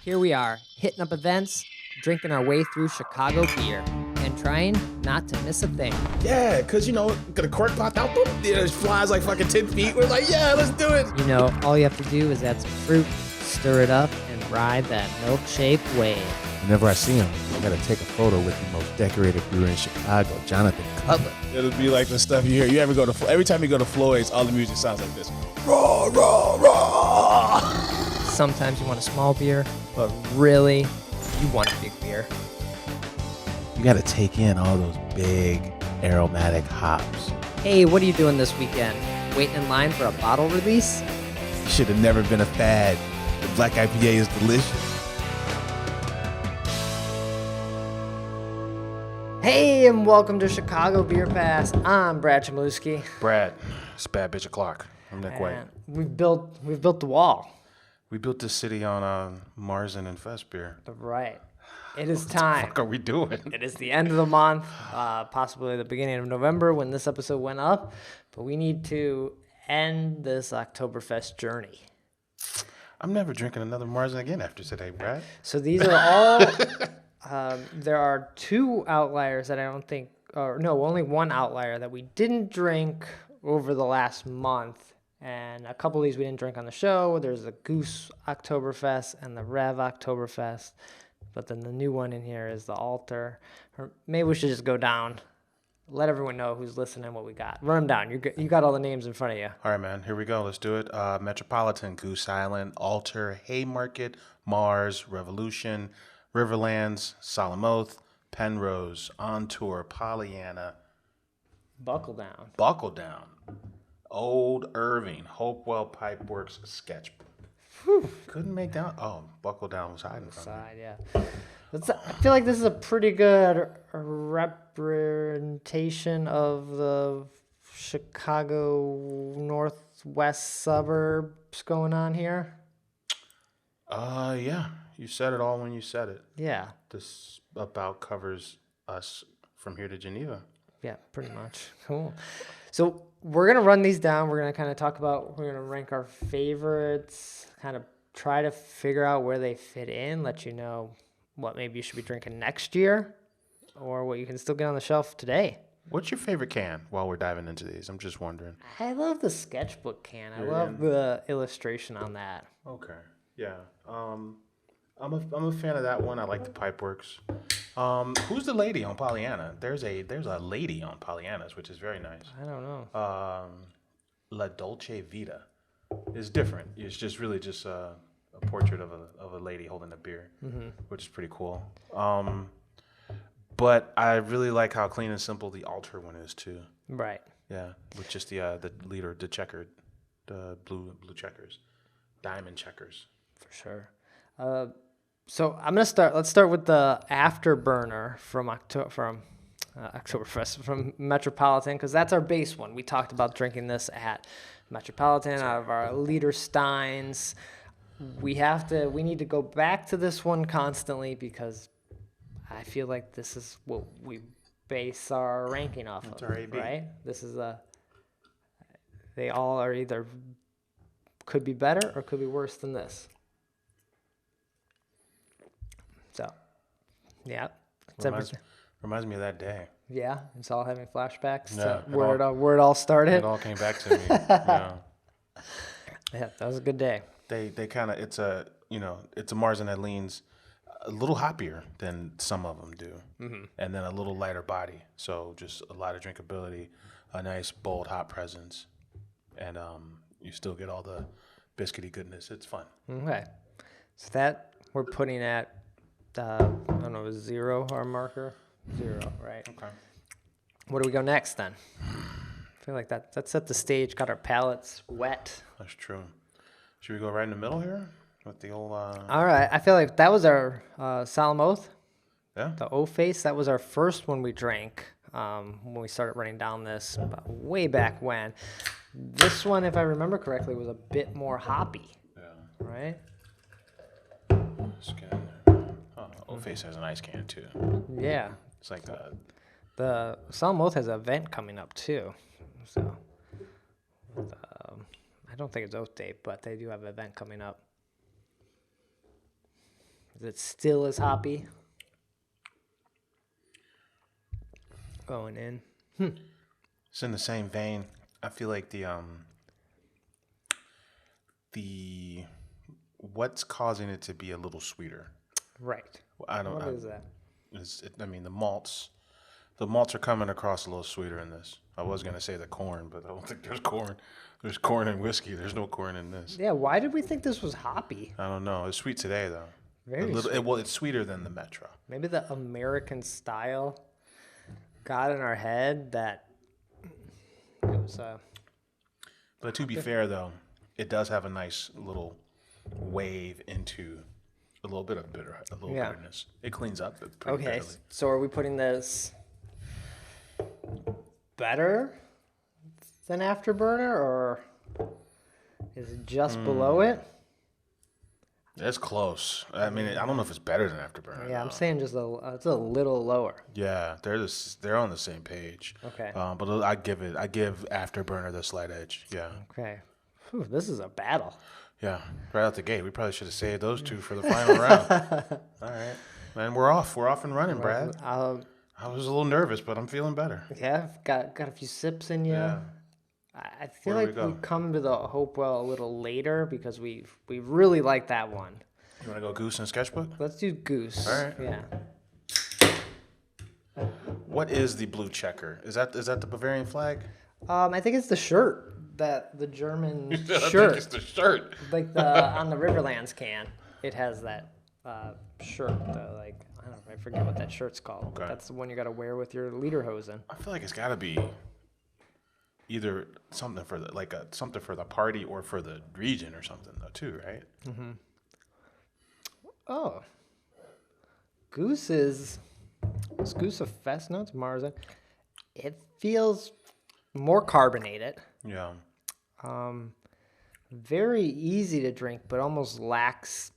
Here we are, hitting up events, drinking our way through Chicago beer, and trying not to miss a thing. Yeah, because, got a cork popped out, boom, it flies like fucking 10 feet. We're like, yeah, let's do it. All you have to do is add some fruit, stir it up, and ride that milk-shaped wave. Whenever I see him, I gotta take a photo with the most decorated brewer in Chicago, Jonathan Cutler. It'll be like the stuff you hear. You ever go to, every time you go to Floyd's, all the music sounds like this. Raw, raw, raw. Sometimes you want a small beer, but really, you want a big beer. You gotta take in all those big aromatic hops. Hey, what are you doing this weekend? Waiting in line for a bottle release? You should have never been a fad. The black IPA is delicious. Hey, and welcome to Chicago Beer Pass. I'm Brad Chmielewski. Brad, it's bad bitch o'clock. I'm Nik White. And we've built the wall. We built this city on Marzen and Festbiers. Right. It is time. What the fuck are we doing? It is the end of the month, possibly the beginning of November when this episode went up. But we need to end this Oktoberfest journey. I'm never drinking another Marzen again after today, Brad. So these are all... there are two outliers that I don't think... only one outlier that we didn't drink over the last month. And a couple of these we didn't drink on the show. There's the Goose Oktoberfest and the Rev Oktoberfest. But then the new one in here is the Alter. Or maybe we should just go down. Let everyone know who's listening what we got. Run them down. You got all the names in front of you. All right, man. Here we go. Let's do it. Metropolitan, Goose Island, Alter, Haymarket, Mars, Revolution, Riverlands, Solemn Oath, Penrose, On Tour, Pollyanna. Buckle down. Old Irving, Hopewell Pipeworks, Sketch. Couldn't make down. Oh, Buckle Down was hiding from me. Side, yeah. I feel like this is a pretty good representation of the Chicago northwest suburbs going on here. Yeah. You said it all when you said it. Yeah. This about covers us from here to Geneva. Yeah, pretty much. Cool. So we're going to run these down. We're going to kind of we're going to rank our favorites, kind of try to figure out where they fit in, let you know what maybe you should be drinking next year or what you can still get on the shelf today. What's your favorite can while we're diving into these? I'm just wondering. I love the sketchbook can. I love the illustration on that. Okay. Yeah. I'm a fan of that one. I like the Pipeworks. Who's the lady on Pollyanna? There's a lady on Pollyanna's, which is very nice. I don't know. La Dolce Vita is different. It's just really just a portrait of a lady holding a beer, which is pretty cool. But I really like how clean and simple the Alter one is too. Right. Yeah, with just the leader, the checkered, the blue checkers, diamond checkers. For sure. So I'm gonna start. Let's start with the Afterburner from Oktoberfest from Metropolitan, because that's our base one. We talked about drinking this at Metropolitan out of our liter steins. We need to go back to this one constantly because I feel like this is what we base our ranking off of, right? This is they all are either could be better or could be worse than this. So, yeah. Reminds me of that day. Yeah, it's all having flashbacks Yeah, to where it all started. It all came back to me. Yeah. Yeah, that was a good day. They kind of it's a Marzen that leans a little hoppier than some of them do, and then a little lighter body. So just a lot of drinkability, a nice bold hop presence, and you still get all the biscuity goodness. It's fun. Okay, so that we're putting at. I don't know, 0 our marker? 0, right? Okay. Where do we go next then? I feel like that set the stage, got our palates wet. That's true. Should we go right in the middle here with the old... All right. I feel like that was our Solemn Oath. Yeah. The O-Face. That was our first one we drank when we started running down this way back when. This one, if I remember correctly, was a bit more hoppy. Yeah. Right? Let's get in there. O-Face has an ice can too. Yeah. It's like the Solemn Oath has an event coming up too. So I don't think it's Oath Day, but they do have an event coming up. Is it still as hoppy? Going in. It's in the same vein. I feel like the what's causing it to be a little sweeter. Right. What is that? The malts. The malts are coming across a little sweeter in this. I was gonna say the corn, but I don't think there's corn. There's corn in whiskey. There's no corn in this. Yeah, why did we think this was hoppy? I don't know. It's sweet today though. Very sweet. Well, it's sweeter than the Metro. Maybe the American style got in our head that it was. But to be fair though, it does have a nice little wave into a little bit of bitterness. It cleans up pretty Okay, bitterly. so are we putting this better than Afterburner, or is it just below it? It's close. I mean, I don't know if it's better than Afterburner. Yeah, I'm saying just it's a little lower. Yeah, they're on the same page. Okay. But I give Afterburner the slight edge. Yeah. Okay. Whew, this is a battle. Yeah. Right out the gate. We probably should have saved those two for the final round. All right. Man, we're off. We're off and running, Brad. I was a little nervous, but I'm feeling better. Yeah, got a few sips in you. Yeah. I feel like we come to the Hopewell a little later because we really like that one. You want to go Goose and Sketchbook? Let's do Goose. All right. Yeah. What is the blue checker? Is that the Bavarian flag? I think it's the shirt, the German I shirt. think it's the shirt. Like on the Riverlands can, it has that shirt. I don't know, I forget what that shirt's called. Okay. That's the one you got to wear with your lederhosen. I feel like it's got to be either something for the party or for the region or something though too, right? Mm-hmm. Oh, Goose is Goose a Fest? No, it's Marzen. It feels more carbonated. Yeah. Very easy to drink, but almost lacks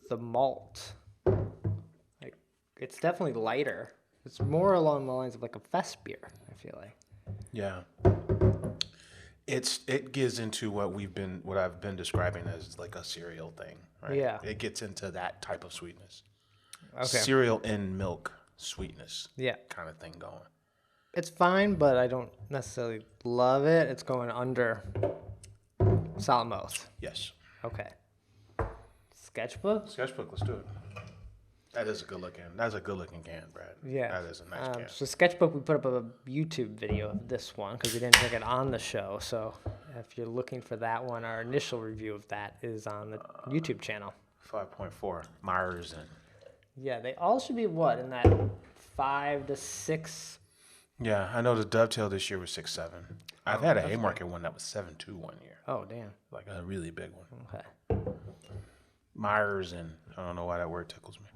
the malt. Like, it's definitely lighter. It's more along the lines of like a Festbier, I feel like. Yeah. It gets into what I've been describing as like a cereal thing, right? Yeah. It gets into that type of sweetness. Okay. Cereal in milk sweetness. Yeah. Kind of thing going. It's fine, but I don't necessarily love it. It's going under Solid Mouth. Yes. Okay. Sketchbook? Sketchbook, let's do it. That's a good looking can, Brad. Yeah. That is a nice can. So Sketchbook, we put up a YouTube video of this one because we didn't drink it on the show. So if you're looking for that one, our initial review of that is on the YouTube channel. 5.4 Marzen. Yeah, they all should be what, in that 5 to 6? Yeah, I know the Dovetail this year was 6.7. I've had a Haymarket one that was 7.2 one year. Oh, damn. Like a really big one. Okay. Marzen. I don't know why that word tickles me.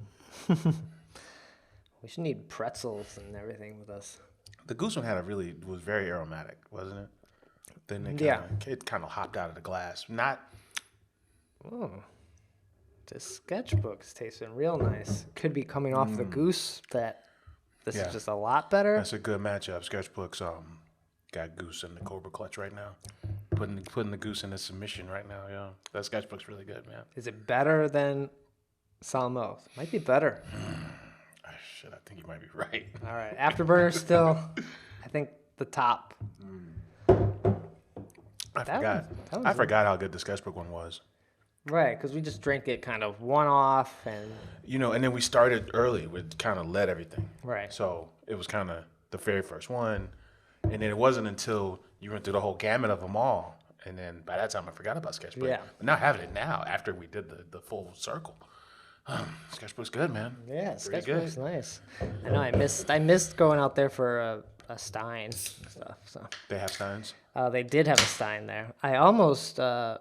We should need pretzels and everything with us. The Goose one was very aromatic, wasn't it? Then it kind of hopped out of the glass. Not. Oh, this Sketchbook's tasting real nice. Could be coming off the Goose. This is just a lot better. That's a good matchup. Sketchbook's got Goose in the Cobra clutch right now. Putting the Goose in the submission right now. Yeah, that Sketchbook's really good, man. Is it better than Salmo? Might be better. Shit, I think you might be right. All right, Afterburner still, I think the top. I forgot how good the Sketchbook one was. Right, because we just drank it kind of one off and. And then we started early. We kind of led everything. Right. So it was kind of the very first one, and then it wasn't until you went through the whole gamut of them all, and then by that time I forgot about Sketchbook. Yeah. But now having it now after we did the full circle. Sketchbook's good, man. Yeah, Pretty Sketchbook's good. nice. I know I missed going out there for a Stein stuff. So They have Steins. they did have a Stein there. I almost I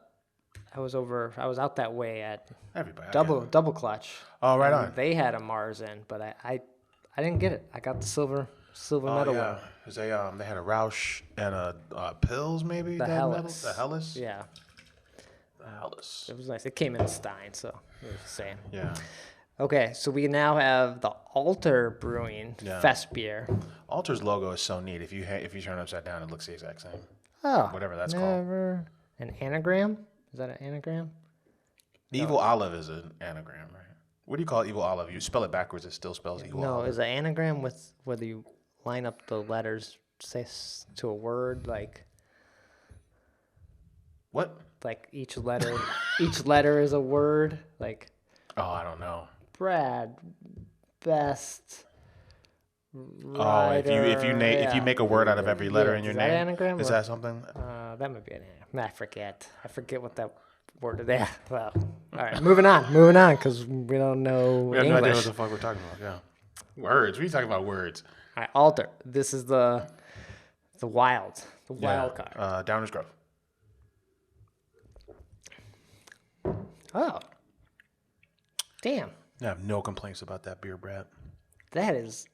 was out that way at Everybody. double clutch. Oh, right on. They had a Marzen, but I didn't get it. I got the silver medal one. Cause they had a Roush and a Pills maybe. The that medal? Hellas. The Hellas. Yeah, The Hellas. it was nice. It came in Stein, so it was the same. Yeah. Okay, so we now have the Alter Brewing Festbier. Altar's logo is so neat. If you turn it upside down, it looks the exact same. Oh, Whatever that's never an anagram. Is that an anagram? Evil Olive is an anagram, right? What do you call evil olive? You spell it backwards, it still spells evil No, olive. is an anagram with whether you line up the letters to a word, What? like each letter is a word, like Oh, I don't know. Brad, best, Oh, if you if you yeah. make a word out of every letter in your Is that name, anagram is or- that something? That might be an anagram. I forget what that word is. Yeah. Well, all right. Moving on, because we don't know We have English. no idea what the fuck we're talking about. Yeah. Words. What are you talking about? Words. All right, alter. This is the wild card. Downers Grove. Oh, damn. I have no complaints about that beer, Brad. That is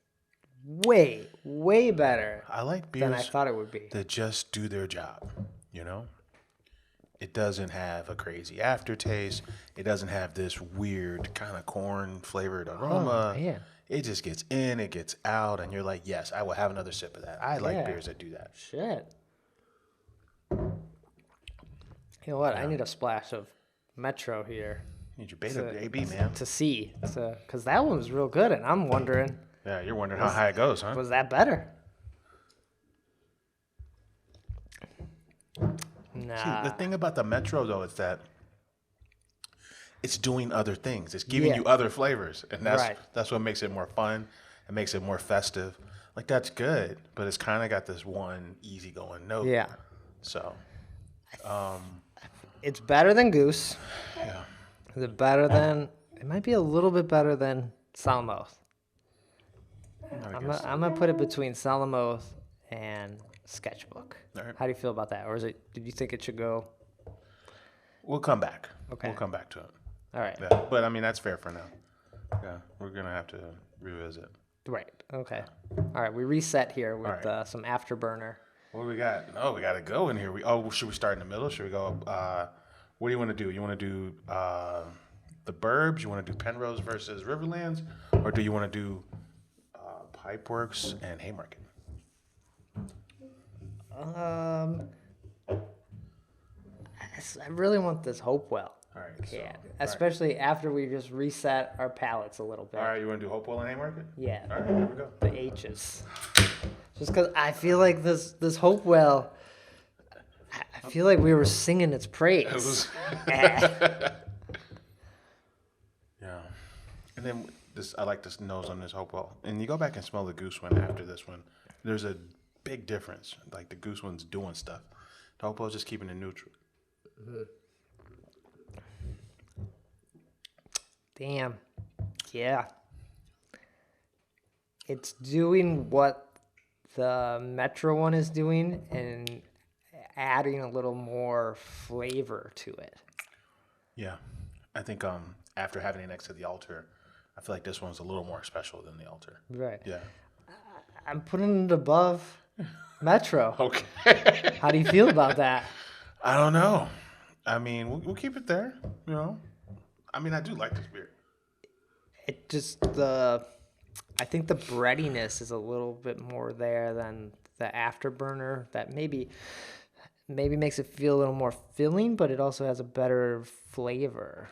way better I like than I beers thought it would be. that just do their job, you know? It doesn't have a crazy aftertaste. It doesn't have this weird kind of corn flavored aroma. man. It just gets in, it gets out, and you're like, yes, I will have another sip of that. I like Yeah. beers that do that. Shit. You know what? I need a splash of Metro here You need your beta AB, man. to see, because that one was real good, and I'm wondering, Yeah, you're wondering how high it goes, huh? was that better? Nah. The thing about the Metro, though, is that it's doing other things. It's giving Yeah. you other flavors, and Right. that's what makes it more fun. It makes it more festive. Like, that's good, but it's kind of got this one easygoing note. Yeah. So, It's better than Goose. yeah. Is it better than? It might be a little bit better than Salamoth. I'm gonna put it between Salamoth and Sketchbook. All right. How do you feel about that? Or is it? Did you think it should go? We'll come back. Okay. We'll come back to it. All right. Yeah. But, I mean, that's fair for now. Yeah. We're going to have to revisit. Right. Okay. All right. We reset here with All right. some Afterburner. What do we got? Oh, we got to go in here. Should we start in the middle? Should we go? What do you want to do? You want to do the Burbs? You want to do Penrose versus Riverlands, or do you want to do Pipeworks and Haymarket? I really want this Hopewell. All right. Yeah. Especially after we just reset our palates a little bit. All right. You want to do Hopewell and Haymarket? Yeah. All right. Here we go. The H's. Just because I feel like this Hopewell, I feel like we were singing its praise. Yeah. And then I like this nose on this Hopewell. And you go back and smell the Goose one after this one. There's a big difference. Like the Goose one's doing stuff. The Hopewell's just keeping it neutral. Damn. Yeah. It's doing what the Metro one is doing and adding a little more flavor to it. Yeah. I think after having it next to the altar, I feel like this one's a little more special than the altar. Right. Yeah. I'm putting it above Metro. Okay. How do you feel about that? I don't know. I mean, we'll keep it there, you know. I mean, I do like this beer. It just I think the breadiness is a little bit more there than the Afterburner. That maybe makes it feel a little more filling, but it also has a better flavor.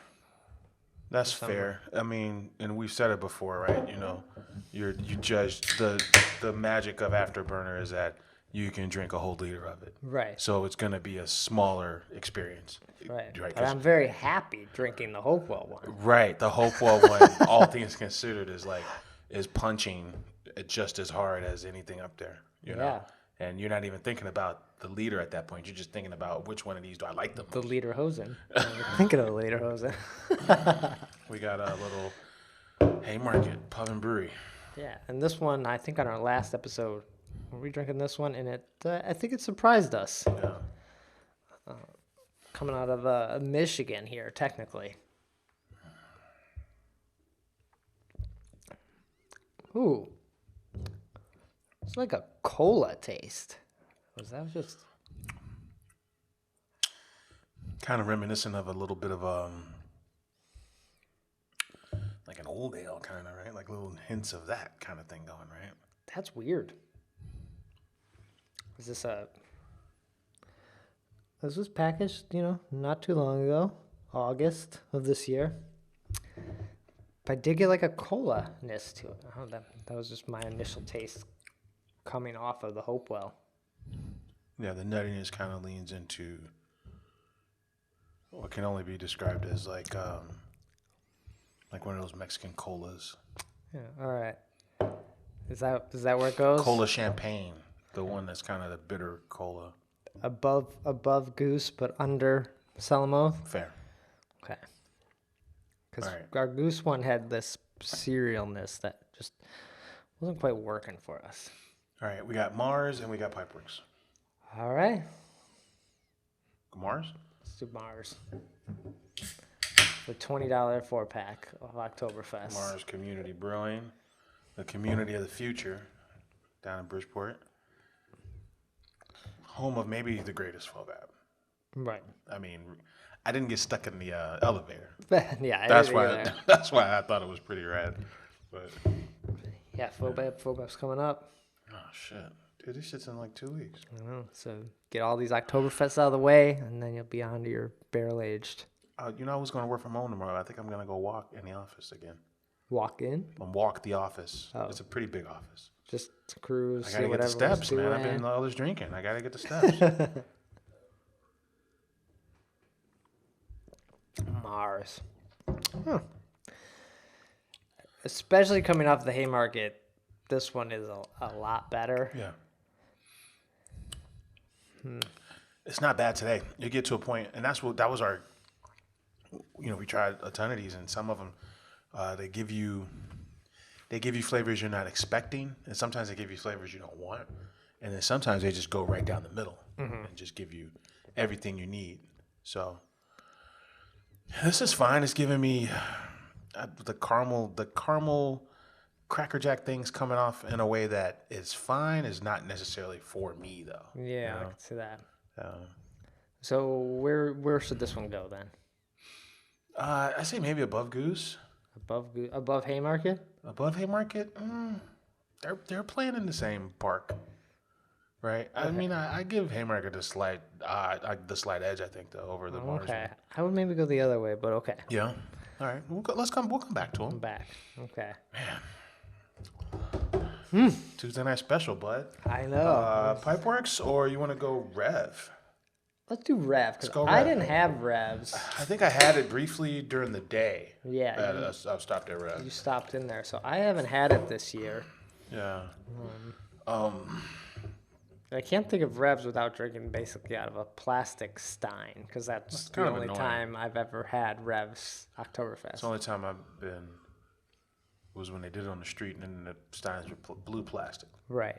That's fair. I mean, and we've said it before, right? You know, you judge the magic of Afterburner is that you can drink a whole liter of it. Right. So it's going to be a smaller experience. Right. 'Cause- But I'm very happy drinking the Hopewell one. Right. The Hopewell one, all things considered, is punching just as hard as anything up there. You know? Yeah. And you're not even thinking about the liter at that point. You're just thinking about which one of these do I like the most. The Lederhosen. I'm thinking of the Lederhosen. We got a little Haymarket Pub and Brewery. Yeah, and this one, I think on our last episode, were we drinking this one? And I think it surprised us. Yeah. Coming out of Michigan here, technically. Ooh. It's like a cola taste. Was that just... Kind of reminiscent of a little bit of like an old ale kind of, right? Like little hints of that kind of thing going, right? That's weird. Is this This was packaged, not too long ago, August of this year. But I did get like a cola-ness to it. Oh, that was just my initial taste coming off of the Hopewell. Yeah, the nuttiness kind of leans into what can only be described as like one of those Mexican colas. Yeah. All right. Is that where it goes? Cola champagne, the one that's kind of the bitter cola. Above Goose, but under Salamoth. Fair. Okay. Because All right. our Goose one had this cerealness that just wasn't quite working for us. All right, we got Mars and we got Pipeworks. All right. Mars? Let's do Mars. The $20 4-pack of Oktoberfest. Mars Community Brewing, the community of the future, down in Bridgeport. Home of maybe the greatest Fallback. Right. I mean, I didn't get stuck in the elevator. Yeah. That's why. That's why I thought it was pretty rad. But yeah, Fallback's coming up. oh shit, dude, this shit's in like 2 weeks. I know. So get all these Oktoberfests out of the way, and then you'll be on to your barrel-aged. I was going to work from home tomorrow. I think I'm going to go walk in the office again. Walk in? Walk the office. Oh. It's a pretty big office. Just to cruise. I got to get the steps, man. I've been all this drinking. I got to get the steps. Mars. Huh. Especially coming off the Haymarket, this one is a lot better. Yeah. It's not bad today. You get to a point, and that was our. We tried a ton of these, and some of them, they give you flavors you're not expecting, and sometimes they give you flavors you don't want, and then sometimes they just go right down the middle and just give you everything you need. So this is fine. It's giving me the caramel Cracker Jack things coming off in a way that is fine. Is not necessarily for me though. Yeah, I can see that. So where should this one go then? I say maybe above Goose. Above Haymarket? Above Haymarket? They're playing in the same park, right? Okay. I mean, I give Haymarket the slight edge, I think, though, over the Mars. Okay, I would maybe go the other way, but okay. Yeah. All right. We'll come back to them. I'm back. Okay. Man. Tuesday night special, bud. I know. Pipeworks, or you want to go Rev? Let's do Rev, because go I Rev. didn't have Revs. I think I had it briefly during the day. Yeah. I stopped at Rev. You stopped in there, so I haven't had it this year. Yeah. I can't think of Revs without drinking basically out of a plastic stein, because that's the only time I've ever had Revs Oktoberfest. It's the only time I've been was when they did it on the street, and the steins were blue plastic. Right.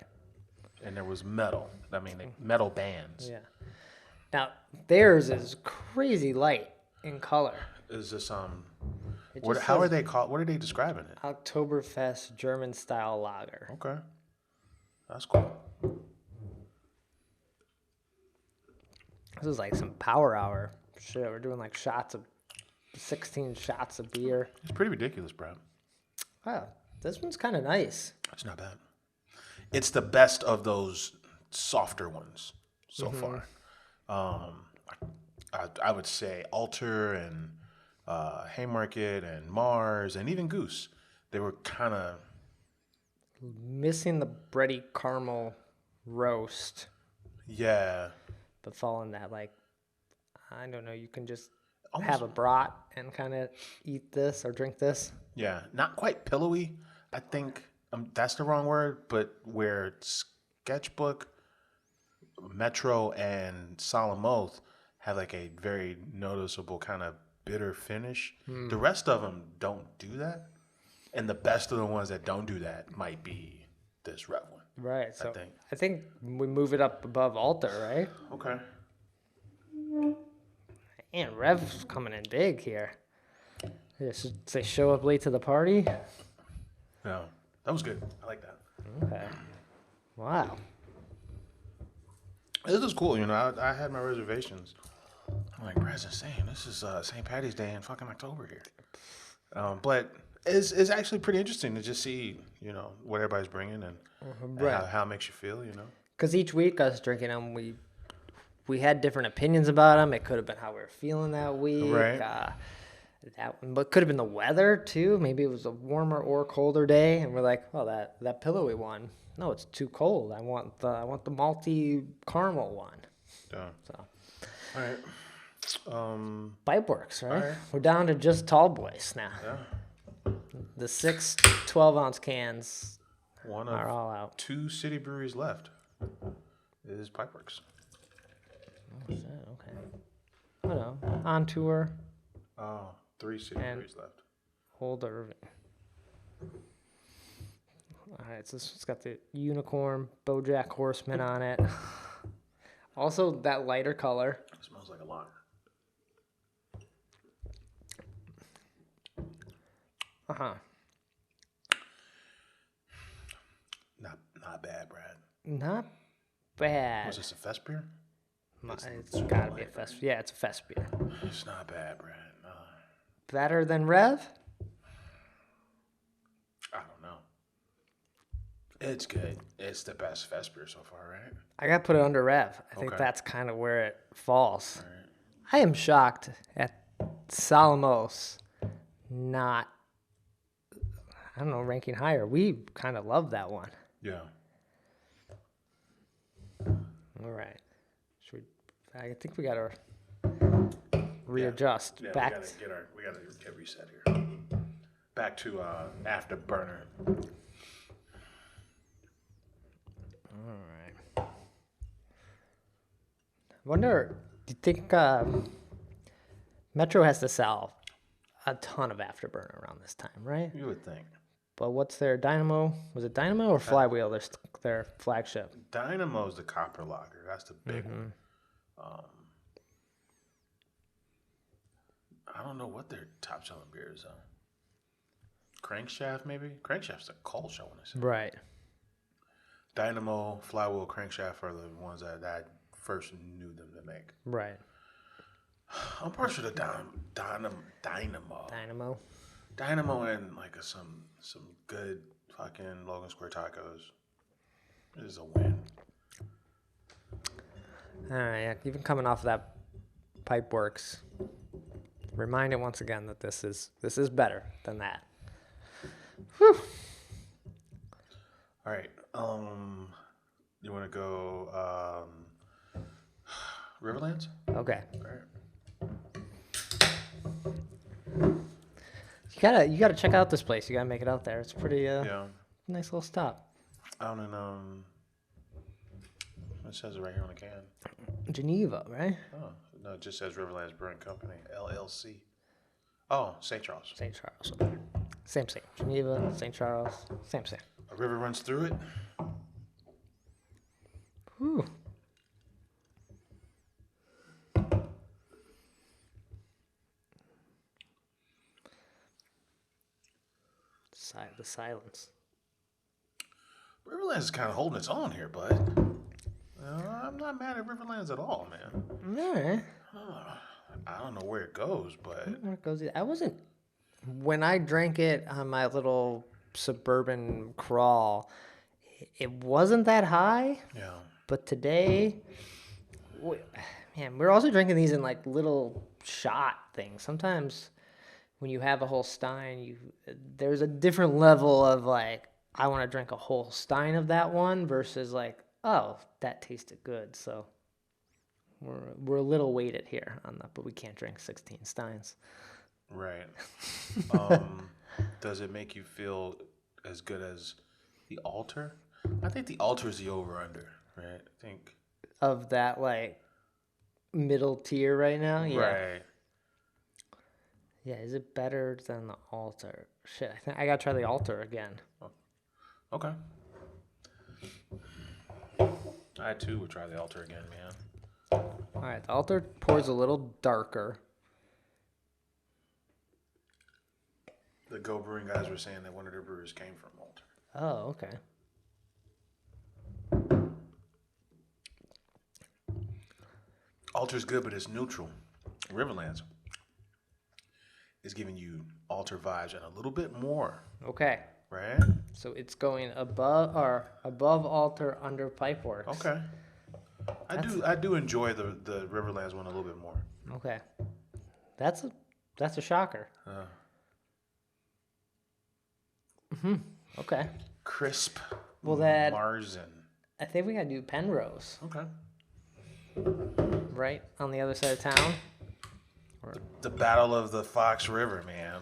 And there was metal. I mean, metal bands. Yeah. Now, theirs is crazy light in color. Is this How are they called? What are they describing it? Oktoberfest German style lager. Okay, that's cool. This is like some power hour shit. We're doing like 16 shots of beer. It's pretty ridiculous, bro. Wow, this one's kind of nice. It's not bad. It's the best of those softer ones so far. I would say Alter and Haymarket and Mars and even Goose. They were kind of missing the bready caramel roast. Yeah. But following that, like, I don't know, you can just have a brat and kind of eat this or drink this. Yeah, not quite pillowy. I think that's the wrong word, but where Sketchbook, Metro, and Solemn Oath have like a very noticeable kind of bitter finish. The rest of them don't do that. And the best of the ones that don't do that might be this Rev one. Right. So I think we move it up above Alter, right? Okay. And Rev's coming in big here. Should they show up late to the party? No, that was good. I like that. Okay. Wow. This is cool. I had my reservations. I'm like, Brad's insane. This is St. Patty's Day in fucking October here. But it's actually pretty interesting to just see, what everybody's bringing and how it makes you feel, Because each week us drinking them, we had different opinions about them. It could have been how we were feeling that week. Right. That one, but could have been the weather too. Maybe it was a warmer or colder day, and we're like, oh, that pillowy one. No, it's too cold. I want the malty caramel one. Yeah. So All right. Pipeworks, right? All right. We're down to just tall boys now. Yeah. The 6 12-ounce cans One are of all out. 2 city breweries left is Pipeworks. Oh, is that okay? Oh no, on tour. Oh, 3 city breweries left. Old Irving. All right, so it's got the unicorn BoJack Horseman on it. Also, that lighter color. It smells like a lager. Not bad, Brad. Not bad. Was this a fest beer? It's gotta be a fest. Yeah, it's a fest beer. It's not bad, Brad. Better than Rev? I don't know. It's good. It's the best fest beer so far, right? I gotta put it under Rev. I think that's kind of where it falls. I am shocked at Salamos not, I don't know, ranking higher. We kind of love that one. Yeah. All right. I think we gotta readjust back. We gotta get reset here. Back to Afterburner. All right. Wonder, do you think Metro has to sell a ton of Afterburner around this time, right? You would think. But what's their Dynamo? Was it Dynamo or Flywheel? Their flagship. Dynamo's the copper lager. That's the big one. I don't know what their top selling beer is though. Crankshaft maybe? Crankshaft's a Kolsch, I want to say. Right. Dynamo, Flywheel, Crankshaft are the ones that I first knew them to make. Right. I'm partial to Dynamo. Dynamo and like some good fucking Logan Square tacos. This is a win. All right. Yeah. Even coming off of that Pipeworks, remind it once again that this is better than that. Whew. All right. You want to go Riverlands? Okay. All right. You gotta check out this place. You gotta make it out there. It's pretty nice little stop. Out in it says it right here on the can. Geneva, right? Oh no, it just says Riverlands Brewing Company LLC. Oh, St. Charles. St. Charles. Okay. Same. Geneva, St. Charles, same. A river runs through it. Whew. The silence. Riverlands is kind of holding its own here, bud. I'm not mad at Riverlands at all, man. Yeah. I don't know where it goes, but Where it goes. I wasn't. When I drank it on my little suburban crawl, it wasn't that high. yeah. But today, man, we're also drinking these in like little shot things. Sometimes when you have a whole stein, there's a different level of like, I want to drink a whole stein of that one versus like, oh, that tasted good. So we're a little weighted here on that, but we can't drink 16 steins. Right. Does it make you feel as good as the Altar? I think the Altar is the over-under, right? I think. Of that like middle tier right now? Yeah. Right. Yeah, is it better than the Altar? Shit, I think I gotta try the Altar again. Okay. I too would try the Altar again, man. All right, the Altar pours a little darker. The Go Brewing guys were saying that one of their brewers came from Altar. Oh, okay. Altar's good, but it's neutral. Riverlands is giving you Altar vibes and a little bit more, Okay. right? So it's going above Altar, under Pipeworks. Okay. I do enjoy the Riverlands one a little bit more. Okay. That's That's a shocker. Okay. Crisp. Well, that Marzen. I think we gotta do Penrose, Okay. right on the other side of town. The Battle of the Fox River, man.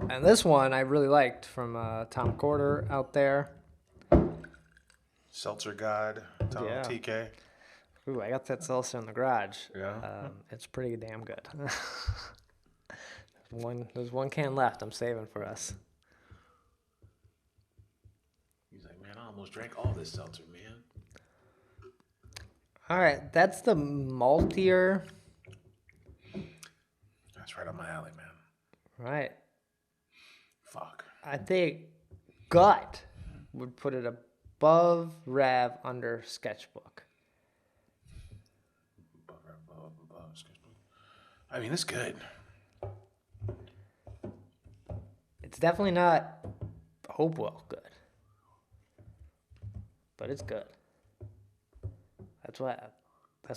And this one I really liked from Tom Corder out there. Seltzer God. Tom Yeah. TK. Ooh, I got that seltzer in the garage. Yeah. It's pretty damn good. There's one can left. I'm saving for us. He's like, man, I almost drank all this seltzer, man. All right, that's the maltier. That's right up my alley, man. Right. Fuck. I think Gut would put it above Rev, under Sketchbook. I mean, it's good. It's definitely not Hopewell good, but it's good. That's what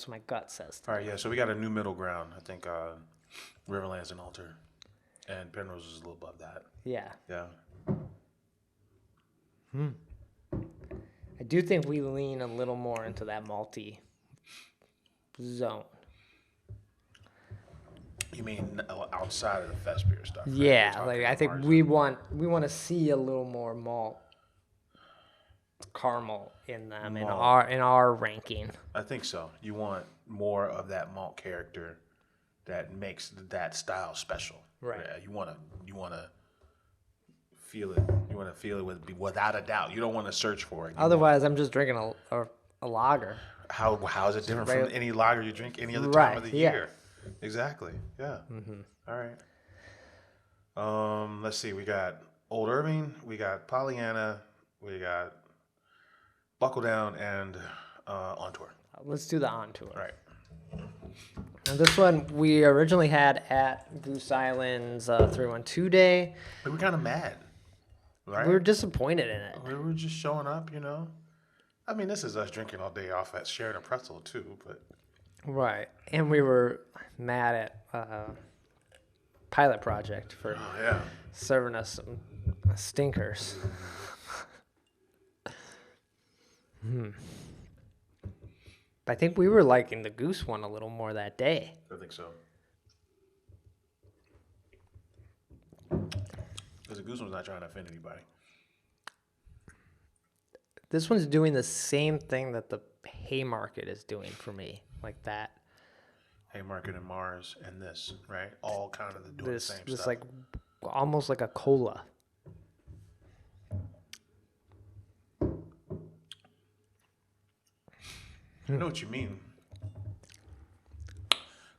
my gut says. All right, yeah, so we got a new middle ground. I think Riverland's an altar, and Penrose is a little above that. Yeah. Yeah. I do think we lean a little more into that malty zone. You mean outside of the Festbiers stuff? Right? Yeah, We're like talking I think Mars. we want to see a little more malt caramel in them in our ranking. I think so. You want more of that malt character that makes that style special. Right. Yeah, you want to feel it. You want to feel it without a doubt. You don't want to search for it. Otherwise, I'm just drinking a lager. How is it different from any lager you drink any other time Right, of the yeah. year? Exactly. Yeah. All right. Let's see. We got Old Irving. We got Pollyanna. We got Buckle Down and On Tour. Let's do the on tour. All right. And this one we originally had at Goose Island's 312 day. We were kind of mad, right? We were disappointed in it. We were just showing up, you know. I mean, this is us drinking all day off at Sheridan Pretzel too, but Right. And we were mad at Pilot Project for serving us some stinkers. But I think we were liking the Goose one a little more that day. I think so. Because the Goose one's not trying to offend anybody. This one's doing the same thing that the Haymarket is doing for me, like that. Haymarket and Mars and this, right? All kind of doing the same This stuff. like almost like a cola. I know what you mean.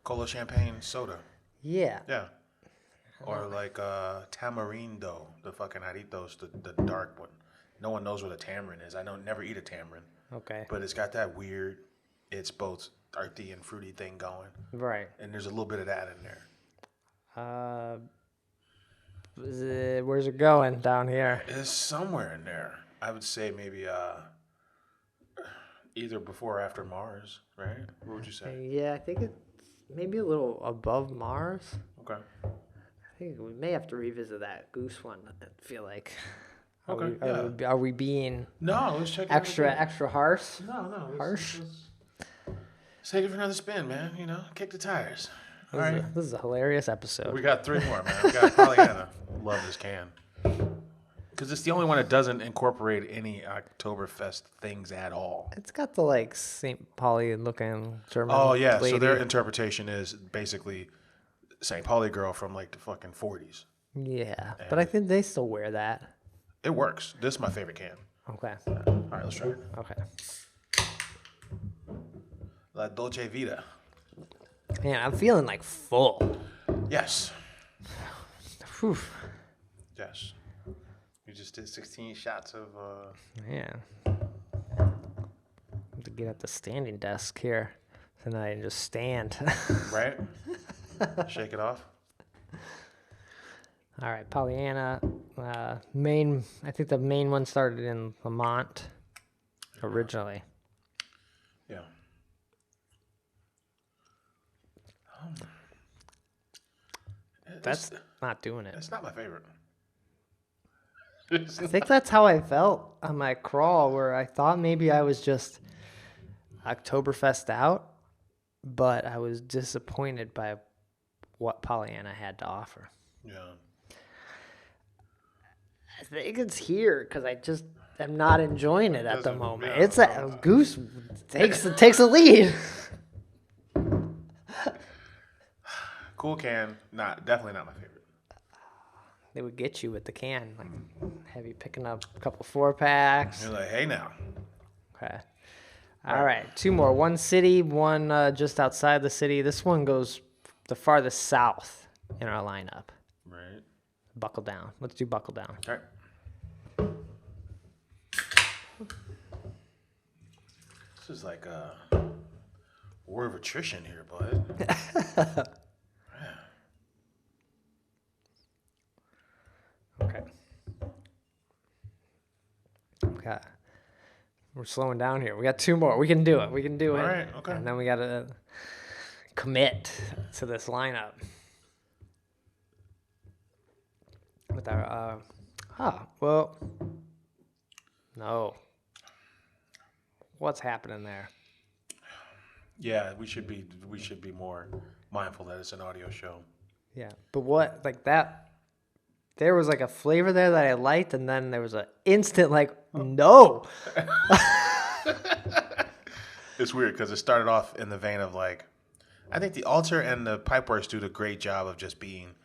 Cola champagne soda. Yeah. Yeah. Or like tamarindo, the fucking Aritos, the dark one. No one knows what a tamarind is. I never eat a tamarind. Okay. But it's got that weird, it's both earthy and fruity thing going. Right. And there's a little bit of that in there. Where's it going down here? It's somewhere in there. I would say maybe either before or after Mars, right? What would you say? Yeah, I think it's maybe a little above Mars. Okay. I think we may have to revisit that Goose one. I feel like. Okay. Are we being No, let's check it extra harsh? No. Harsh? Let's take it for another spin, man. You know, kick the tires. All right. This is a hilarious episode. We got three more, man. We got Pollyanna. Love this can. Because it's the only one that doesn't incorporate any Oktoberfest things at all. It's got the like St. Pauli looking German. Oh, yeah. lady. So their interpretation is basically St. Pauli girl from like the fucking 40s. Yeah, but I think they still wear that. It works. This is my favorite can. Okay. All right, let's try it. Okay. La Dolce Vita. Man, I'm feeling like full. Yes. Whew. Yes. You just did 16 shots of... Yeah. I have to get at the standing desk here tonight and just stand. Right? Shake it off. All right, Pollyanna. I think the main one started in Lamont originally. Yeah. That's not doing it. It's not my favorite. I think that's how I felt on my crawl, where I thought maybe I was just Oktoberfest out, but I was disappointed by what Pollyanna had to offer. Yeah. I think it's here because I just am not enjoying it at the moment. yeah, It's a Goose takes a lead. Cool can, definitely not my favorite. They would get you with the can, like have you picking up a couple 4-packs. You're like, hey now. Okay. All right, 2 more. One city, one just outside the city. This one goes the farthest south in our lineup. Right. Buckle down. Let's do buckle down. All right. This is like a war of attrition here, bud. Okay. Okay. We're slowing down here. We got 2 more. We can do it. We can do it. All right, okay. And then we got to commit to this lineup. With our, no. What's happening there? Yeah, we should be more mindful that it's an audio show. Yeah. But what, like that, there was like a flavor there that I liked, and then there was an instant like, no. It's weird because it started off in the vein of like, I think the Alter and the Pipeworks do a great job of just being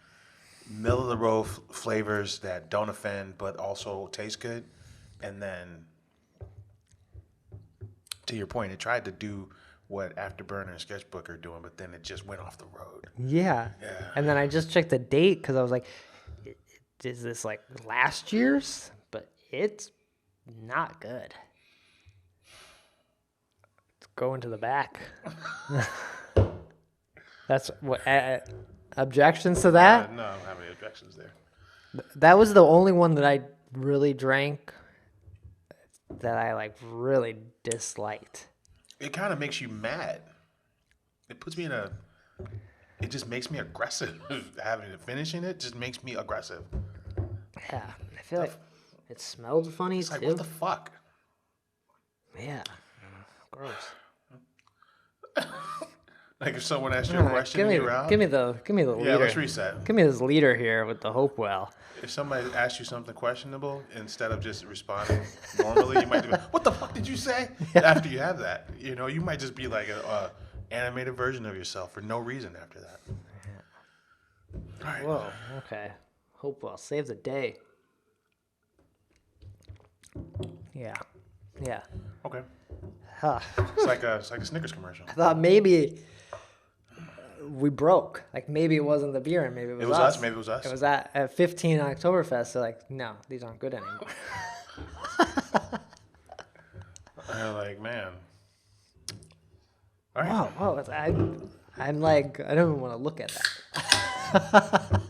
middle of the road flavors that don't offend but also taste good. And then, to your point, it tried to do what Afterburner and Sketchbook are doing, but then it just went off the road. Yeah. And then I just checked the date because I was like, is this like last year's? But it's not good. It's going to the back. That's what objections to that? No, I don't have any objections there. That was the only one that I really drank that I like really disliked. It kind of makes you mad. It puts me in a. It just makes me aggressive. Having to finishing it just makes me aggressive. Yeah, I feel like it smelled funny It's too. like, what the fuck? Yeah, gross. Like if someone asked you a question and you're out. Give me the leader. Yeah, let's reset. Give me this leader here with the Hopewell. If somebody asks you something questionable, instead of just responding normally, you might do, what the fuck did you say? After you have that, you might just be like a animated version of yourself for no reason after that. All right. Whoa. Okay. Hopewell, save the day. Yeah. Yeah. Okay. Huh. It's like a Snickers commercial. I thought maybe we broke. Like maybe it wasn't the beer and maybe it was us. Maybe it was us. It was at 15 Oktoberfest. So like, no, these aren't good anymore. I'm like, man. All right. Wow. I'm like, I don't even want to look at that.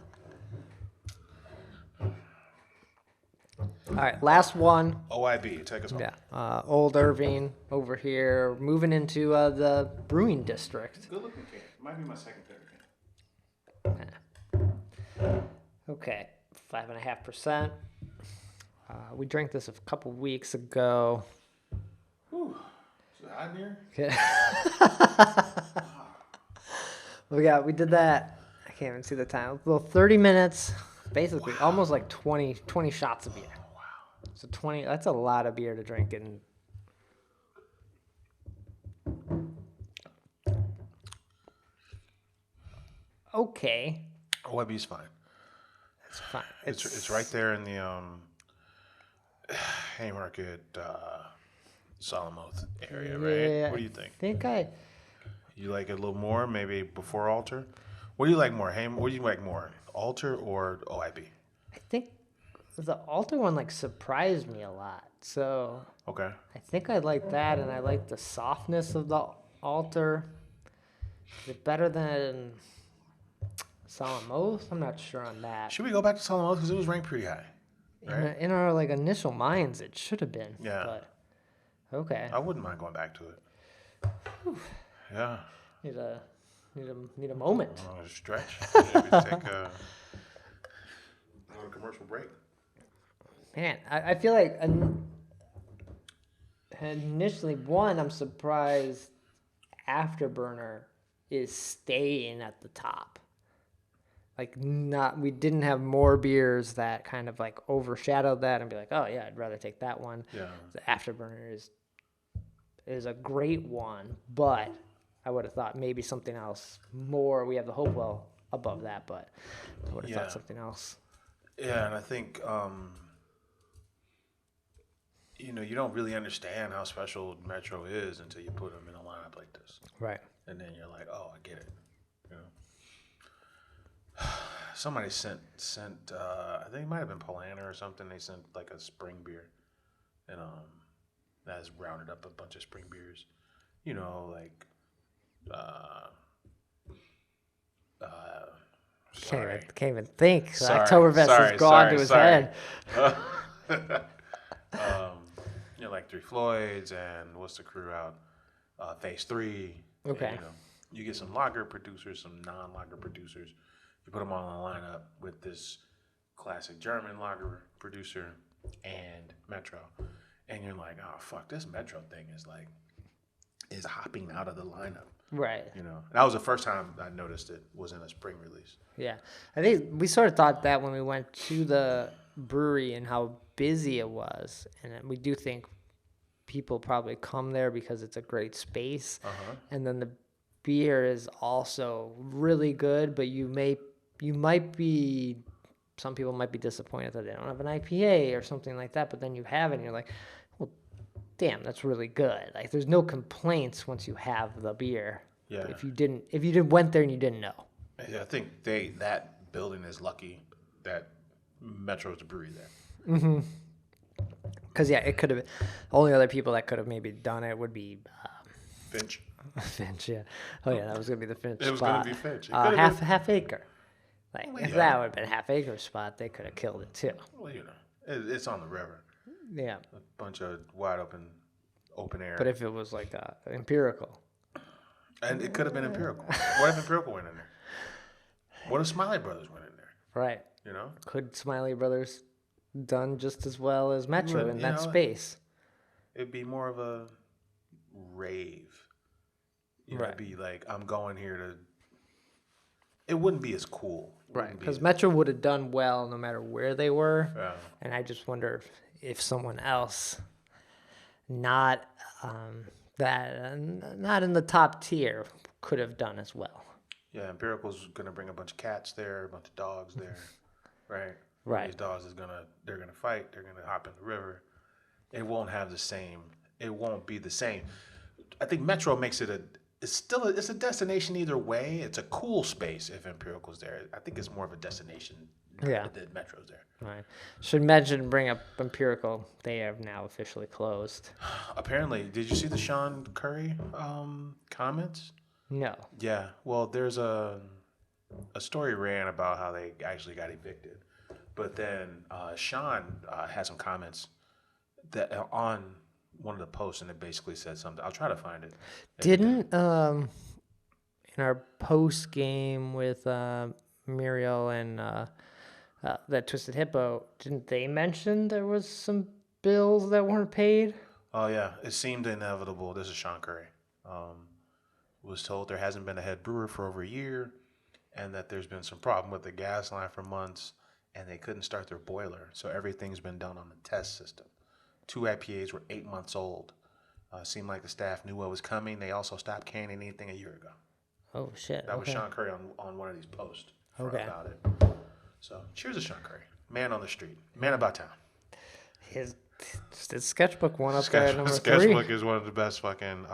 All right, last one. OIB, take us home. Yeah, Old Irving over here, moving into the brewing district. Good looking can. Might be my second favorite can. Okay, 5.5%. We drank this a couple weeks ago. Whew. Is it hot in here? Okay. We did that. I can't even see the time. Well, 30 minutes, basically, almost like 20 shots of beer. So 20, that's a lot of beer to drink in. Okay. OIB's fine. It's fine. It's right there in the Haymarket, Solomoth area, right? Yeah, What do you think? I think You like it a little more, maybe before Alter? What do you like more? What do you like more, Alter or OIB? I think the Alter one like surprised me a lot. So Okay. I think I like that, and I like the softness of the Alter. Is it better than Solomoth? I'm not sure on that. Should we go back to Solomoth because it was ranked pretty high? Right? In our like initial minds, it should have been. Yeah. But okay. I wouldn't mind going back to it. Yeah. Need to Need a moment. Stretch. Maybe take a commercial break. Man, I feel like initially, I'm surprised Afterburner is staying at the top. Like, we didn't have more beers that kind of like overshadowed that and be like, oh yeah, I'd rather take that one. Yeah. The Afterburner is a great one, but I would have thought maybe something else more. We have the Hopewell above that, but I would have thought something else. Yeah, and I think you don't really understand how special Metro is until you put them in a lineup like this. Right. And then you're like, oh, I get it. You know. Somebody sent I think it might have been Polana or something. They sent like a spring beer, and that's rounded up a bunch of spring beers. You know, like Can't even think. Sorry, Oktoberfest has gone to his head. Like Three Floyds and what's the crew out? Phase 3. Okay. And, you get some lager producers, some non-lager producers. You put them all in a lineup with this classic German lager producer and Metro, and you're like, oh fuck, this Metro thing is hopping out of the lineup. Right. That was the first time I noticed it was in a spring release. Yeah, I think we sort of thought that when we went to the brewery and how busy it was, and we do think people probably come there because it's a great space, and then the beer is also really good, but some people might be disappointed that they don't have an IPA or something like that, but then you have it and you're like, well, damn, that's really good. Like, there's no complaints once you have the beer. Yeah. If you didn't went there and you didn't know. I think that building is lucky that Metro's the brewery there. Mm-hmm. Because, yeah, it could have been. The only other people that could have maybe done it would be Finch. Finch, yeah. Oh, yeah, that was going to be the Finch It was spot. going to be Finch. Half acre. Like, if that would have been Half Acre spot, they could have killed it, too. Well, it's on the river. Yeah. A bunch of wide open air. But if it was like Empirical. And it could have been Empirical. What if Empirical went in there? What if Smiley Brothers went in there? Right. Could Smiley Brothers done just as well as Metro in that space? It'd be more of a rave. It'd be like, I'm going here to... It wouldn't be as cool. Right, because Metro would have done well no matter where they were. Yeah. And I just wonder if someone else not in the top tier could have done as well. Yeah, Empirical's going to bring a bunch of cats there, a bunch of dogs there, right? Right. These dogs they're going to fight, they're going to hop in the river. It won't have the same, it won't be the same. I think Metro makes it it's a destination either way. It's a cool space if Empirical's there. I think it's more of a destination than Metro's there. Right. Should mention, bring up Empirical. They have now officially closed. Apparently. Did you see the Sean Curry comments? No. Yeah. Well, there's a story ran about how they actually got evicted. But then Sean had some comments that on one of the posts, and it basically said something. I'll try to find it. Didn't in our post game with Muriel and that Twisted Hippo, didn't they mention there was some bills that weren't paid? Oh yeah, it seemed inevitable. This is Sean Curry. Was told there hasn't been a head brewer for over a year, and that there's been some problem with the gas line for months, and they couldn't start their boiler, so everything's been done on the test system. 2 IPAs were 8 months old. Seemed like the staff knew what was coming. They also stopped canning anything a year ago. Oh, shit. That was Sean Curry on one of these posts about it. So, cheers to Sean Curry. Man on the street. Man about town. His sketchbook one up there at number 3. Sketchbook is one of the best fucking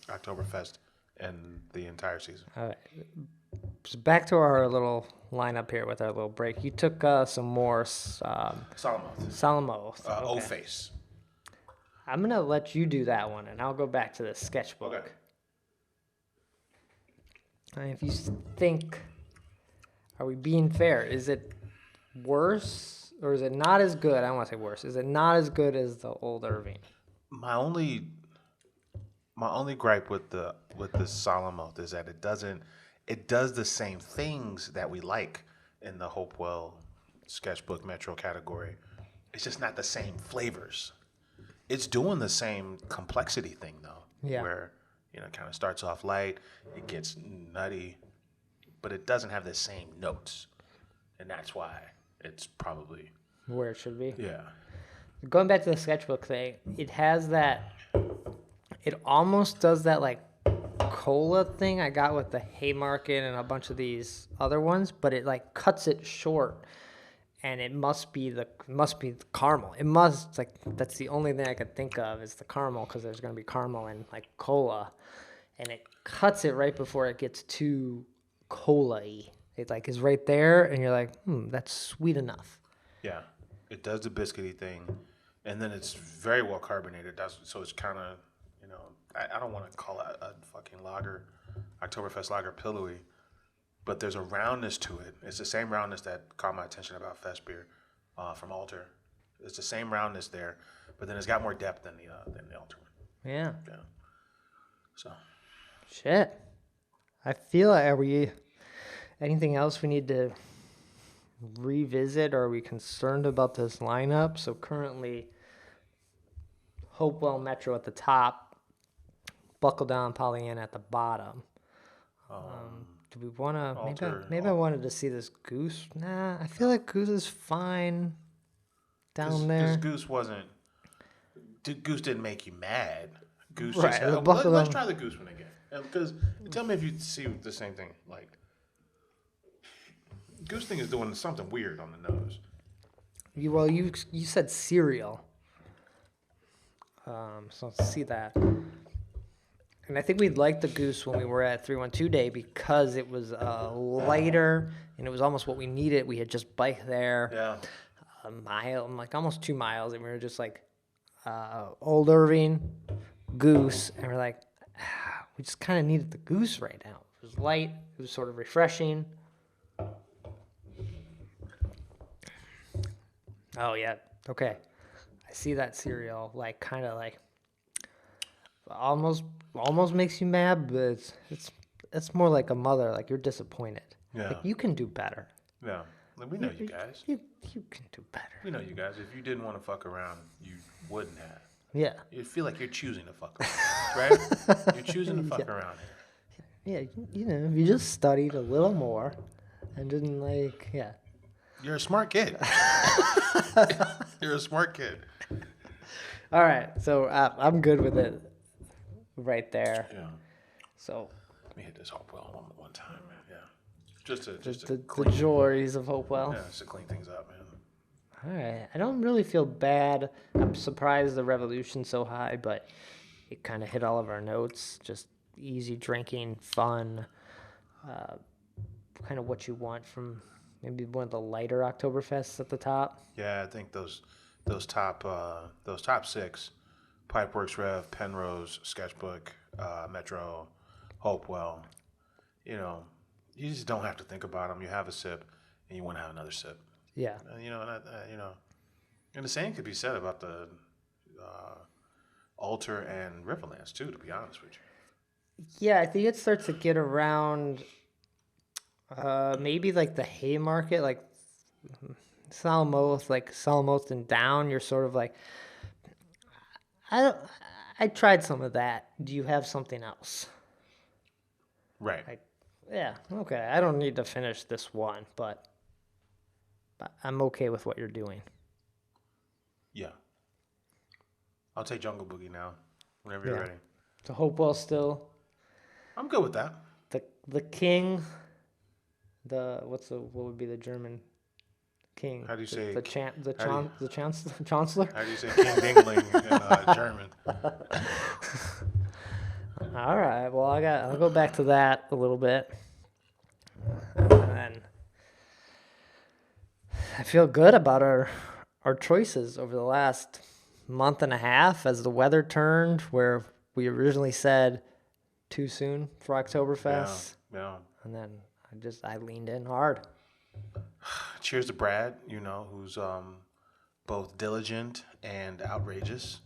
Oktoberfest in the entire season. All right. So back to our little lineup here with our little break. You took some more... Salamo. O-Face. I'm going to let you do that one, and I'll go back to the sketchbook. Okay. If you think, are we being fair? Is it worse, or is it not as good? I don't want to say worse. Is it not as good as the old Irving? My only gripe with the Solomon is that it does the same things that we like in the Hopewell sketchbook Metro category. It's just not the same flavors. It's doing the same complexity thing though, where it kind of starts off light, it gets nutty, but it doesn't have the same notes, and that's why it's probably where it should be. Yeah. Going back to the sketchbook thing, it has that. It almost does that like cola thing I got with the Haymarket and a bunch of these other ones, but it like cuts it short. And it must be the caramel. It must that's the only thing I could think of is the caramel, because there's gonna be caramel in like cola, and it cuts it right before it gets too cola-y. It like is right there, and you're like, that's sweet enough. Yeah, it does the biscuity thing, and then it's very well carbonated. So it's kind of I don't want to call it a fucking lager, Oktoberfest lager pillowy. But there's a roundness to it. It's the same roundness that caught my attention about Festbier from Alter. It's the same roundness there, but then it's got more depth than the Alter one. Yeah. Yeah. So. Shit. I feel like, are we anything else we need to revisit, or are we concerned about this lineup? So currently, Hopewell Metro at the top, Buckle Down Pollyanna at the bottom. Do we want to? Maybe I wanted to see this Goose. Nah, I feel like Goose is fine down there. Because Goose didn't make you mad. Goose right, just let's try the Goose one again. Because tell me if you see the same thing. Like Goose thing is doing something weird on the nose. You said cereal. So let's see that. And I think we liked the Goose when we were at 312 Day because it was lighter and it was almost what we needed. We had just biked there a mile, like almost 2 miles, and we were just like Old Irving, Goose, and we're like, we just kind of needed the Goose right now. It was light, it was sort of refreshing. Oh yeah, okay. I see that cereal, like kind of like almost makes you mad, but it's more like a mother, like you're disappointed. Yeah. Like you can do better. Yeah. Like we know you guys. You can do better. We know you guys. If you didn't want to fuck around, you wouldn't have. Yeah. You feel like you're choosing to fuck around, right? You're choosing to fuck around here. Yeah, if you just studied a little more and didn't You're a smart kid. You're a smart kid. All right, so I'm good with it right there. Yeah. So Let me hit this Hopewell one time, man. Yeah. Just to the joys of Hopewell. just to clean things up, man. All right, I don't really feel bad. I'm surprised the Revolution's so high, but it kind of hit all of our notes. Just easy drinking, fun, kind of what you want from maybe one of the lighter Oktoberfests at the top. Yeah, I think those top 6, Pipeworks Rev, Penrose, Sketchbook, Metro, Hopewell, you just don't have to think about them. You have a sip, and you want to have another sip. Yeah. And the same could be said about the Alter and Riverlands too. To be honest with you. Yeah, I think it starts to get around maybe like the Haymarket, like Salamoth and down. You're sort of like, I tried some of that. Do you have something else? Right. Like, yeah, okay. I don't need to finish this one, but I'm okay with what you're doing. Yeah. I'll take Jungle Boogie now, whenever you're ready. So Hopewell still I'm good with that. the king. What would be the German king? How do you say the chancellor? How do you say King Dingling in German? All right. Well, I'll go back to that a little bit. And then I feel good about our choices over the last month and a half as the weather turned, where we originally said too soon for Oktoberfest. Yeah. And then I leaned in hard. Cheers to Brad, who's both diligent and outrageous.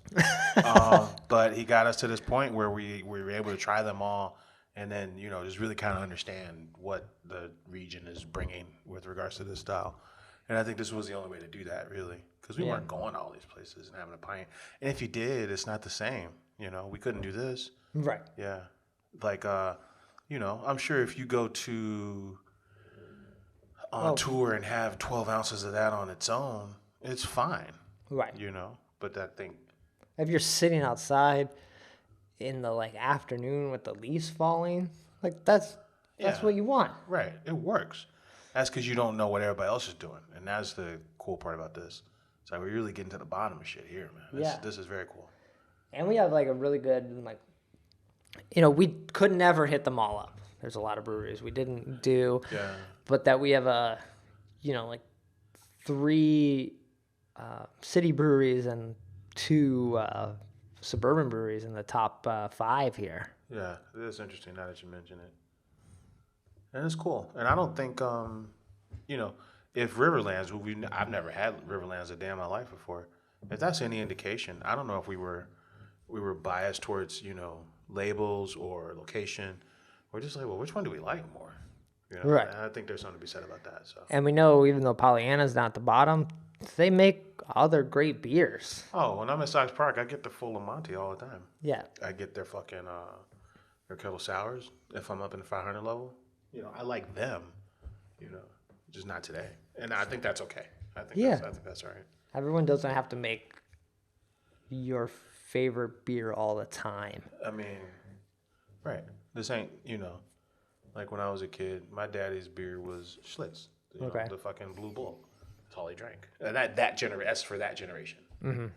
But he got us to this point where we were able to try them all and then just really kind of understand what the region is bringing with regards to this style. And I think this was the only way to do that, really, because we weren't going all these places and having a pint. And if you did, it's not the same. We couldn't do this. Right. Yeah, like I'm sure if you go to on tour and have 12 ounces of that on its own, it's fine. Right. But that thing. If you're sitting outside in the afternoon with the leaves falling, that's what you want. Right. It works. That's because you don't know what everybody else is doing, and that's the cool part about this. It's like we're really getting to the bottom of shit here, man. This is very cool. And we have a really good we could never hit them all up. There's a lot of breweries we didn't do. Yeah. But that we have 3 city breweries and 2 suburban breweries in the top 5 here. Yeah, it is interesting now that you mention it. And it's cool. And I don't think, if Riverlands, I've never had Riverlands a day in my life before. If that's any indication, I don't know if we were biased towards, labels or location. We're just like, well, which one do we like more? Right. And I think there's something to be said about that. So. And we know even though Pollyanna's not at the bottom, they make other great beers. Oh, when I'm at Sox Park, I get the full Monty all the time. Yeah. I get their fucking their kettle sours if I'm up in the 500 level. I like them. Just not today, and I think that's okay. I think that's all right. Everyone doesn't have to make your favorite beer all the time. I mean, right. This ain't, like when I was a kid, my daddy's beer was Schlitz. The fucking Blue Bull. That's all he drank. And that's for that generation. Mm-hmm.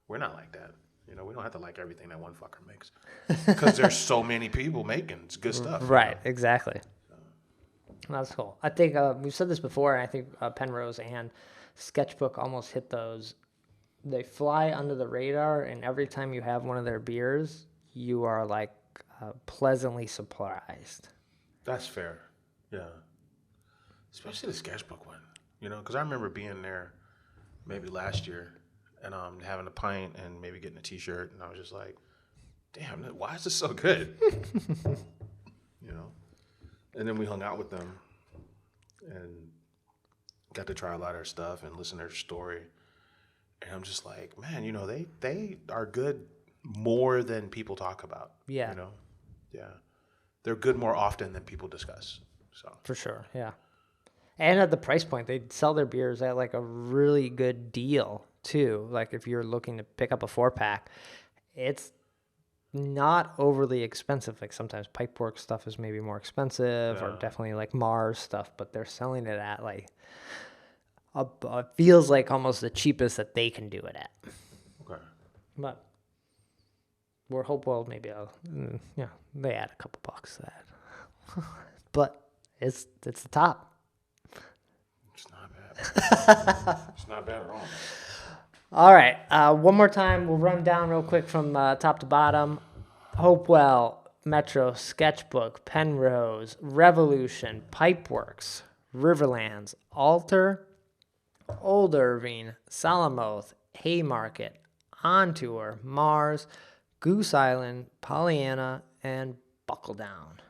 We're not like that. We don't have to like everything that one fucker makes. Because there's so many people making good stuff. Right, exactly. That's cool. I think we've said this before, and I think Penrose and Sketchbook almost hit those. They fly under the radar, and every time you have one of their beers, you are pleasantly surprised. That's fair. Yeah. Especially the Sketchbook one. Because I remember being there maybe last year and having a pint and maybe getting a T-shirt, and I was just like, damn, why is this so good? And then we hung out with them and got to try a lot of their stuff and listen to their story. And I'm just like, man, they are good more than people talk about. Yeah. Yeah. They're good more often than people discuss. So For sure, yeah. And at the price point, they sell their beers at a really good deal too. If you're looking to pick up a 4-pack, it's not overly expensive. Sometimes Pipeworks stuff is maybe more expensive, or definitely Mars stuff, but they're selling it at feels like almost the cheapest that they can do it at. Okay. But we're hopeful maybe they add a couple bucks to that. But it's the top. It's not bad. It's not bad at all. All right. One more time. We'll run down real quick from top to bottom. Hopewell, Metro, Sketchbook, Penrose, Revolution, Pipeworks, Riverlands, Alter, Old Irving, Salamoth, Haymarket, On Tour, Mars, Goose Island, Pollyanna, and Buckle Down.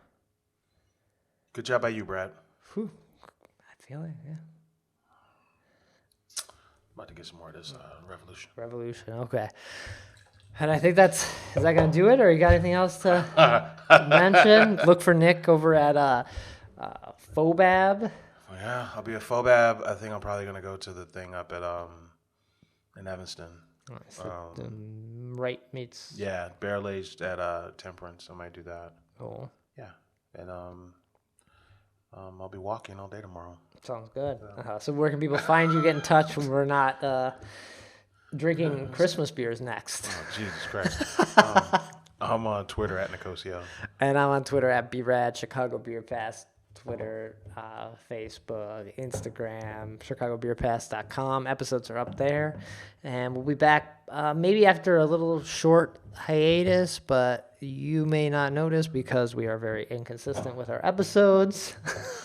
Good job by you, Brad. Whew. I feel it, yeah. About to get some more of this Revolution. Revolution, okay. And I think is that going to do it, or you got anything else to mention? Look for Nick over at Fobab. Yeah, I'll be at Fobab. I think I'm probably going to go to the thing up at in Evanston. Right meets. Yeah, barrel aged at Temperance. I might do that. Cool. Yeah, and I'll be walking all day tomorrow. Sounds good. So where can people find you? Get in touch when we're not drinking Christmas beers next. Oh, Jesus Christ. I'm on Twitter at Nicosio. And I'm on Twitter at BRAD, Chicago Beer Pass, Twitter, Facebook, Instagram, chicagobeerpass.com. Episodes are up there. And we'll be back maybe after a little short hiatus, but you may not notice because we are very inconsistent with our episodes.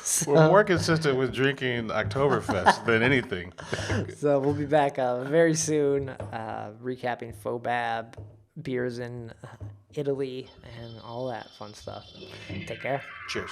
So, we're more consistent with drinking Oktoberfest than anything. So we'll be back very soon, recapping Fobab, beers in Italy, and all that fun stuff. Take care. Cheers.